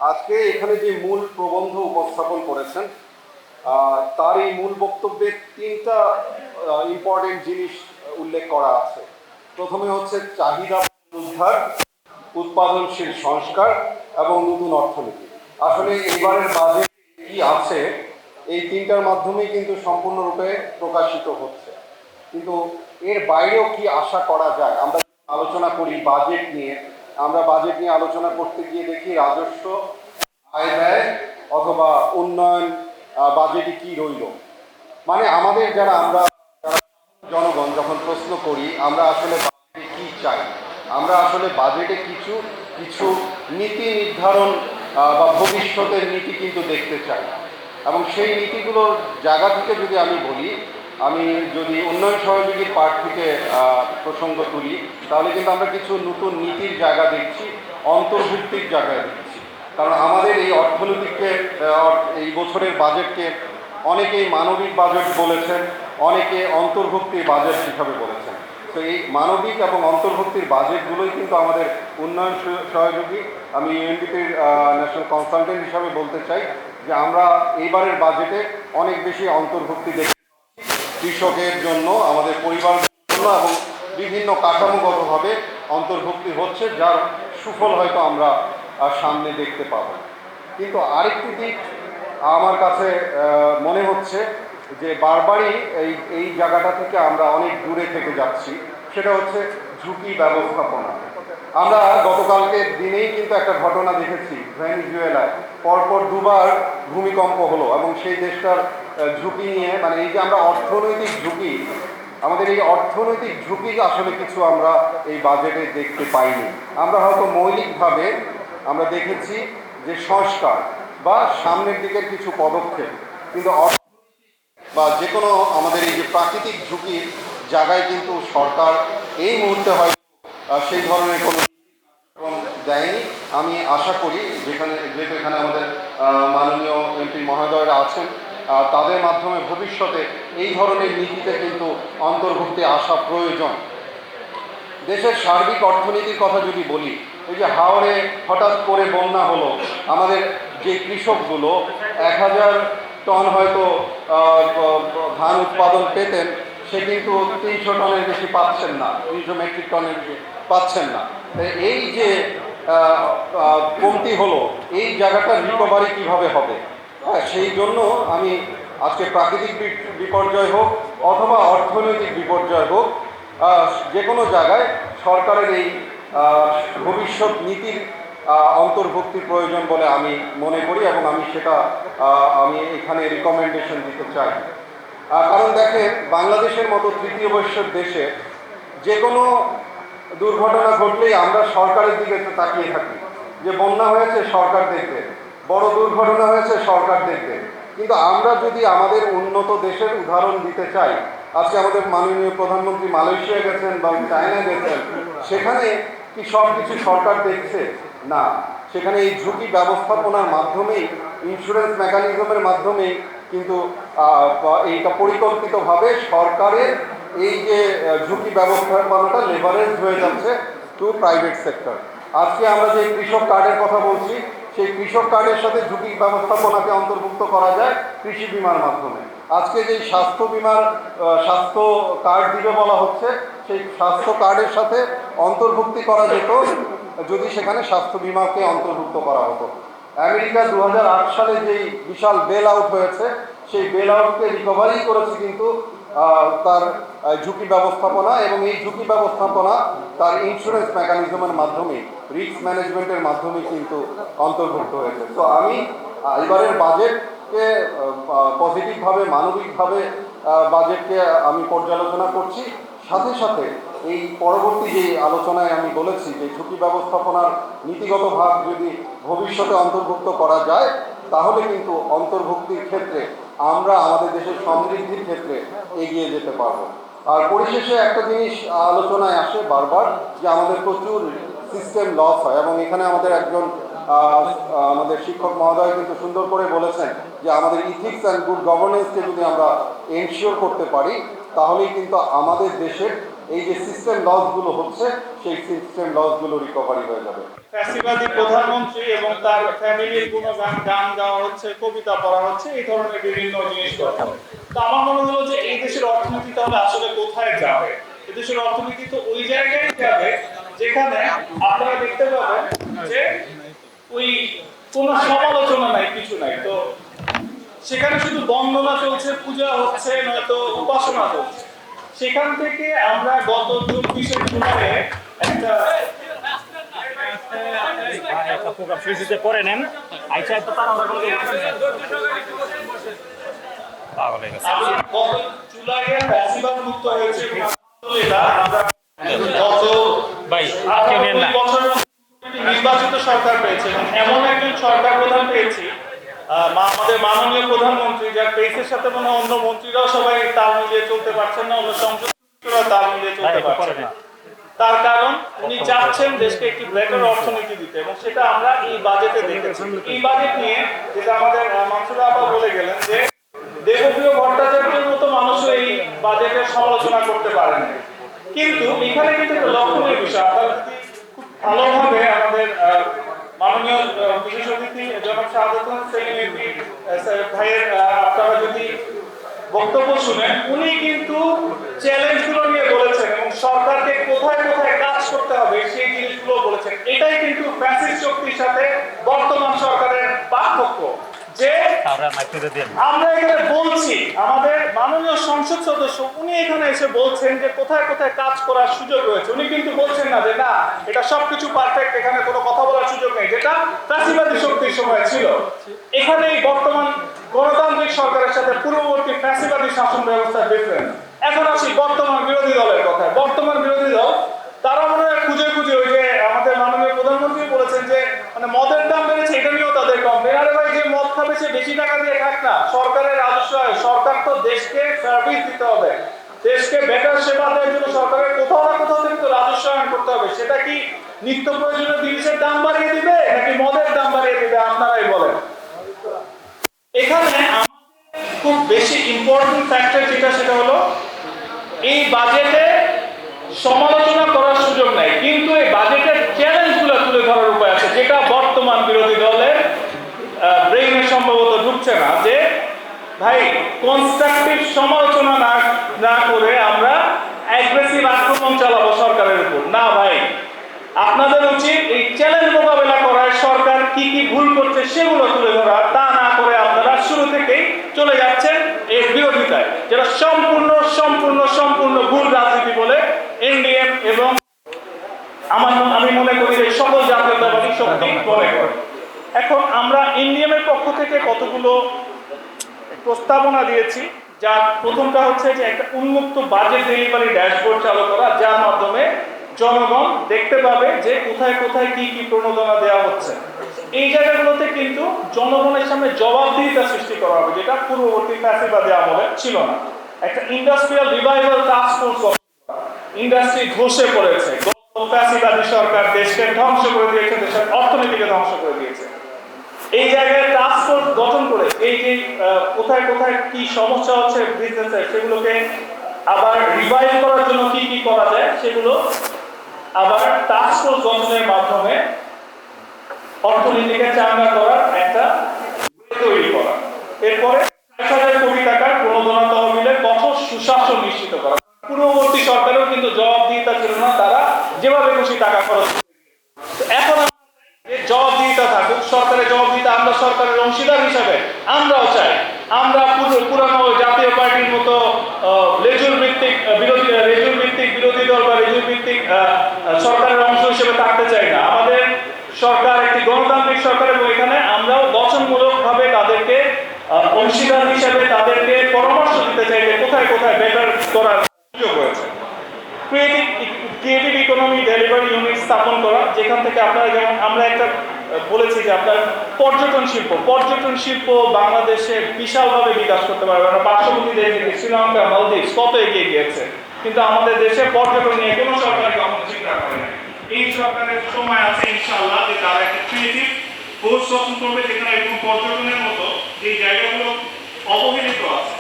আজকে এখানে যে মূল প্রবন্ধ উপস্থাপন করেছেন তার এই মূল বক্তব্যে তিনটা ইম্পর্টেন্ট জিনিস উল্লেখ করা আছে। প্রথমে হচ্ছে চাহিদা উদ্ধার, উৎপাদনশীল সংস্কার এবং নতুন অর্থনীতি। আসলে এবারের বাজেট কি আছে এই তিনটার মাধ্যমেই কিন্তু সম্পূর্ণরূপে প্রকাশিত হচ্ছে, কিন্তু এর বাইরেও কি আশা করা যায়? আমরা আলোচনা করি বাজেট নিয়ে, আমরা বাজেট নিয়ে আলোচনা করতে গিয়ে দেখি রাজস্ব, আয় ব্যয় অথবা উন্নয়ন বাজেটে কি রইল। মানে আমাদের আমরা জনগণ যখন প্রশ্ন করি আমরা আসলে বাজেটে কি চাই, আমরা আসলে বাজেটে কিছু কিছু নীতি নির্ধারণ বা ভবিষ্যতের নীতি কিন্তু দেখতে চাই। এবং সেই নীতিগুলোর জায়গা থেকে যদি আমি বলি, আমি যদি উন্নয়ন সহযোগীর পার্ট থেকে প্রসঙ্গ তুলি, তাহলে কিন্তু আমরা কিছু নতুন নীতির জায়গা দেখছি, অন্তর্ভুক্তির জায়গায় দেখছি। কারণ আমাদের এই অর্থনীতিকে, এই বছরের বাজেটকে অনেকেই মানবিক বাজেট বলেছেন, অনেকে অন্তর্ভুক্তির বাজেট হিসাবে বলেছেন। তো এই মানবিক এবং অন্তর্ভুক্তির বাজেটগুলোই কিন্তু আমাদের উন্নয়ন সহযোগী। আমি ইউএনডিপির ন্যাশনাল কনসালটেন্ট হিসাবে বলতে চাই যে আমরা এইবারের বাজেটে অনেক বেশি অন্তর্ভুক্তি দেখি কৃষকের জন্য, আমাদের পরিবারের জন্য, এবং বিভিন্ন কাঠামোগতভাবে অন্তর্ভুক্তি হচ্ছে, যার সুফল হয়তো আমরা সামনে দেখতে পাব। কিন্তু আরেকটি দিক আমার কাছে মনে হচ্ছে যে বারবারই এই জায়গাটা থেকে আমরা অনেক দূরে থেকে যাচ্ছি, সেটা হচ্ছে ঝুঁকি ব্যবস্থাপনা। আমরা গতকালকে দিনেই কিন্তু একটা ঘটনা দেখেছি, ভেনেজুয়েলায় পরপর দুবার ভূমিকম্প হলো এবং সেই দেশটার ঝুঁকি নিয়ে, মানে এই যে আমরা অর্থনৈতিক ঝুঁকি, আমাদের এই অর্থনৈতিক ঝুঁকি আসলে কিছু আমরা এই বাজেটে দেখতে পাইনি। আমরা হয়তো মৌলিকভাবে আমরা দেখেছি যে সংস্কার বা সামনের দিকের কিছু পদক্ষেপ, কিন্তু বা যে কোনো আমাদের এই যে প্রাকৃতিক ঝুঁকির জায়গায় কিন্তু সরকার এই মুহূর্তে হয়তো সেই ধরনের কোনো দেয়নি। আমি আশা করি যেহেতু এখানে আমাদের মাননীয় এমপি মহোদয়রা আছেন, তাদের মাধ্যমে ভবিষ্যতে এই ধরনের নীতিতে কিন্তু অন্তর্ভুক্তি আসা প্রয়োজন। দেশের সার্বিক অর্থনীতির কথা যদি বলি, এই যে হাওড়ে হঠাৎ করে বন্যা হলো, আমাদের যে কৃষকগুলো 1000 টন হয়তো ধান উৎপাদন পেতেন, সে কিন্তু 300 টনের বেশি পাচ্ছেন না, 300 মেট্রিক টনের বেশি পাচ্ছেন না। এই যে কমতি হলো, এই জায়গাটার রিকভারি কিভাবে হবে? হ্যাঁ, সেই জন্য আমি আজকে প্রাকৃতিক বিপর্যয় হোক অথবা অর্থনৈতিক বিপর্যয় হোক, যে কোনো জায়গায় সরকারের এই ভবিষ্যৎ নীতির অন্তর্ভুক্তি প্রয়োজন বলে আমি মনে করি, এবং আমি সেটা আমি এখানে রিকমেন্ডেশন দিতে চাই। কারণ দেখেন, বাংলাদেশের মতো তৃতীয় বিশ্বের দেশে যে কোনো দুর্ঘটনা ঘটলেই আমরা সরকারের দিকে তাকিয়ে থাকি, যে বন্যা হয়েছে সরকার দেখবে, বড় দুর্ঘটনা হয়েছে সরকার দেখবে। কিন্তু আমরা যদি আমাদের উন্নত দেশের উদাহরণ দিতে চাই, আজকে আমাদের মাননীয় প্রধানমন্ত্রী মালয়েশিয়া গেছেন বা চায়না গেছেন, সেখানে কি সব কিছু সরকার দেখছে? না, সেখানে এই ঝুঁকি ব্যবস্থাপনার মাধ্যমেই, ইন্স্যুরেন্স মেকানিজমের মাধ্যমেই কিন্তু এইটা পরিকল্পিতভাবে সরকারের এই যে ঝুঁকি ব্যবস্থাপনাটা লেভারেজ হয়ে যাচ্ছে টু প্রাইভেট সেক্টর। আজকে আমরা যে কৃষক কার্ডের কথা বলছি, সেই কৃষক কার্ডের সাথে ঝুঁকি ব্যবস্থাপনাকে অন্তর্ভুক্ত করা যায় কৃষি বিমার মাধ্যমে। আজকে যেই স্বাস্থ্য বিমার স্বাস্থ্য কার্ড দিবে বলা হচ্ছে, সেই স্বাস্থ্য কার্ডের সাথে অন্তর্ভুক্তি করা যেত যদি সেখানে স্বাস্থ্য বিমাকে অন্তর্ভুক্ত করা হতো। আমেরিকা 2008 সালে যেই বিশাল বেল আউট হয়েছে, সেই বেল আউটকে রিকভারি করেছে কিন্তু তার ঝুঁকি ব্যবস্থাপনা, এবং এই ঝুঁকি ব্যবস্থাপনা তার ইন্স্যুরেন্স মেকানিজমের মাধ্যমে, রিস্ক ম্যানেজমেন্টের মাধ্যমে কিন্তু অন্তর্ভুক্ত হয়েছে। তো আমি এবারের বাজেটকে পজিটিভভাবে, মানবিকভাবে বাজেটকে আমি পর্যালোচনা করছি। সাথে সাথে এই পরবর্তী যে আলোচনায় আমি বলেছি যে ঝুঁকি ব্যবস্থাপনার নীতিগত ভাগ যদি ভবিষ্যতে অন্তর্ভুক্ত করা যায়, তাহলে কিন্তু অন্তর্ভুক্তির ক্ষেত্রে আমরা আমাদের দেশের সমৃদ্ধির ক্ষেত্রে এগিয়ে যেতে পারবো। আর পরিশেষে একটা জিনিস আলোচনায় আসে বারবার, যে আমাদের প্রচুর সিস্টেম লস হয়, এবং এখানে আমাদের একজন আমাদের শিক্ষক মহোদয় কিন্তু সুন্দর করে বলেছেন যে আমাদের ইথিক্স অ্যান্ড গুড গভর্নেন্সকে যদি আমরা এনশিওর করতে পারি, তাহলেই কিন্তু আমাদের দেশের এই যে সিস্টেম লসগুলো হচ্ছে সেই সিস্টেম লসগুলো রিকভারি হয়ে যাবে। ফ্যাসিবাদী প্রধানমন্ত্রী এবং তার ফ্যামিলির গুণগান গান গাওয়া হচ্ছে, কবিতা পড়া হচ্ছে, এই ধরনের বিভিন্ন জিনিস করা হয়। তো আমার মনে হলো যে এই দেশের অর্থনীতি তাহলে আসলে কোথায় যাবে? এই দেশের অর্থনীতি তো ওই জায়গায় যাবে যেখানে আপনারা দেখতে পাবেন যে ওই কোনো সমালোচনা নাই, কিছু নাই। তো সেখানে শুধু বন্দনা চলছে, পূজা হচ্ছে, নয়তো উপাসনা চলছে। সেখান থেকে আমরা গত 24শে জুলাইয়ে একটা প্রোগ্রাম ফ্রিজে করে নেন আইসা তো তারা আমরা বলে পাগল হয়ে গেছে। আমরা গত জুলাইয়ে ফ্যাসিবাদ মুক্ত হয়েছে আলহামদুলিল্লাহ। আমরা গত ভাই বছরের নির্বাচিত সরকার পেয়েছে এবং এমন একজন সরকার প্রধান পেয়েছি আমাদের মাননীয় প্রধানমন্ত্রী, যার পেসের সাথে মনে অন্য মন্ত্রীরাও সবাই তাল মিলিয়ে চলতে পারছেন না, অন্য সংসদরা তাল মিলিয়ে চলতে পারছেন না। তার কারণ উনি চাচ্ছেন দেশকে একটি বেটার অর্থনীতি দিতে এবং সেটা আমরা এই বাজেটে দেখেছি। এই বাজেট নিয়ে যেটা আমাদের মানসুরা আপা বলে গেলেন যে দেবপ্রিয় ভট্টাচার্যের মতো মানুষও এই বাজেটের সমালোচনা করতে পারেন, কিন্তু এখানে কিন্তু একটা লক্ষণীয় বিষয়। আপনারা যদি খুব ভালোভাবে আমাদের মাননীয় বিশেষ অতিথি জনাব শাহাদাত হোসেন ভাইয়ের আপনারা যদি বক্তব্য শুনেন, উনি কিন্তু চ্যালেঞ্জগুলো নিয়ে বলেছেন এবং সরকারকে কোথায় কোথায় কাজ করতে হবে সেই জিনিসগুলো বলেছেন। এটাই কিন্তু ফ্যাসিস্ট শক্তির সাথে বর্তমান সরকারের পার্থক্য। যে আমরা এখানে বলছি, আমাদের মাননীয় সংসদ সদস্য উনি এখানে এসে বলছেন যে কোথায় কোথায় কাজ করার সুযোগ রয়েছে। উনি কিন্তু বলছেন না যে না এটা সবকিছু পারফেক্ট, এখানে কোনো কথা বলার সুযোগ নেই, যেটা ফ্যাসিবাদী শক্তির সময় ছিল। এখানে এই বর্তমান গণতান্ত্রিক সরকারের সাথে পূর্ববর্তী ফ্যাসিবাদী শাসন ব্যবস্থার ডিফারেন্স। এখন আসি বর্তমান বিরোধী দলের কথায়। বর্তমান বিরোধী দল তারা মনে হয় খুঁজে খুঁজে ওই যে আমাদের মাননীয় প্রধানমন্ত্রী বলেছেন যে মানে মদের দাম বেড়েছে, এটা নিয়েও তাদের কমপ্লেন। আরে ভাই, যে মদ খাবে সে বেশি টাকা দিয়ে খাক না, সরকারের রাজস্ব হয়। সরকার তো দেশকে সার্ভিস দিতে হবে, দেশকে বেটার সেবা দেওয়ার জন্য সরকারের কোথাও না কোথাও থেকে তো রাজস্ব আয়ন করতে হবে। সেটা কি নিত্য প্রয়োজনীয় জিনিসের দাম বাড়িয়ে দিবে নাকি মদের দাম বাড়িয়ে দিবে? আপনারাই বলেন। এখানে খুব বেশি ইম্পর্টেন্ট ফ্যাক্টর যেটা, সেটা হলো এই বাজেটে সমালোচনা করার সুযোগ নাই, কিন্তু এই বাজেটের চ্যালেঞ্জগুলো তুলে ধরার উপায় আছে, যেটা বর্তমান বিরোধী দলের ব্রেইনে সম্ভবত ঢুকছে না। যে ভাই কনস্ট্রাকটিভ সমালোচনা না করে আমরা অ্যাগ্রেসিভ আক্রমণ চালাবো সরকারের উপর। না ভাই, আপনাদের উচিত এই চ্যালেঞ্জ মোকাবেলা করার, সরকার কি কি ভুল করছে সেগুলো তুলে ধরা। তা না করে আপনারা শুরু থেকেই চলে যাচ্ছেন এই বিরোধিতায়, যেটা সম্পূর্ণ সম্পূর্ণ সম্পূর্ণ ভুল রাজনীতি বলে এনডিএম এবং আমি মনে করি যে সকল জাতীয়তাবাদী শক্তি মনে করে। এখন আমরা এনডিএম এর পক্ষ থেকে কতগুলো প্রস্তাবনা দিয়েছি, যার প্রথমটা হচ্ছে যে একটা উন্মুক্ত বাজেট ডেলিভারি ড্যাশবোর্ড চালু করা, যার মাধ্যমে জনগণ দেখতে পাবে যে কোথায় কোথায় কি কি প্রণোদনা দেওয়া হচ্ছে। এই জায়গাগুলোতে কিন্তু জনগণের সামনে জবাবদিহিতা সৃষ্টি করা হবে, যেটা পূর্ববর্তী ফ্যাসিবাদী আমলে ছিল না। একটা industrial revival task force, industry ধসে পড়েছে, ফ্যাসিবাদী সরকার দেশকে ধ্বংস করে দিয়েছে, দেশের অর্থনীতিকে ধ্বংস করে দিয়েছে। এই জায়গায় টাস্ক ফোর্স গঠন করে এই যে কোথায় কোথায় কি সমস্যা হচ্ছে বিজনেসের, সেগুলোকে আবার রিভাইভ করার জন্য কি কি করা যায় সেগুলো আবার টাস্ক ফোর্স গঠনের মাধ্যমে অর্থনীতিকে চাঙ্গা করার একটা তৈরি করা। এরপরে ৬০,০০০ কোটি টাকার প্রণোদনা তহবিলের কঠোর সুশাসন নিশ্চিত করা। পূর্ববর্তী সরকারেও কিন্তু জবাবদিহিতা ছিল না, তারা যেভাবে খুশি টাকা খরচ। এখন জবাবদিহিতা থাকুক, সরকারের জবাবদিহিতা আমরা সরকারের অংশীদার হিসাবে আমরাও চাই। আমরা পুরানো জাতীয় পার্টির মতো লেজুর ভিত্তিক বিরোধী দল বা লেজুর ভিত্তিক সরকারের অংশ হিসেবে থাকতে চাই না। আমাদের সরকার একটি গণতান্ত্রিক সরকার এবং এখানে আমরাও গঠনমূলকভাবে তাদেরকে অংশীদার হিসেবে তাদেরকে পরামর্শ দিতে চাই যে কোথায় কোথায় বেটার করার সুযোগ রয়েছে। ক্রিয়েটিভ ইকোনমি ডেলিভারি ইউনিট স্থাপন করা, যেখান থেকে আপনারা যেমন আমরা একটা বলেছি যে আপনার পর্যটন শিল্প বাংলাদেশে বিশালভাবে বিকাশ করতে পারবে। আমরা পার্শ্ববর্তী দেশ শ্রীলঙ্কা, মালদ্বীপ কত এগিয়ে গিয়েছে, কিন্তু আমাদের দেশে পর্যটন নিয়ে কোনো সরকার কখনো চিন্তা করে না। এই সরকারের সময় আছে ইনশাআল্লাহ যে তারা একটা ক্রিয়েটিভ ফোর্স গঠন করবে, যেখানে এরকম পর্যটনের মতো যে জায়গাগুলো অবহেলিত আছে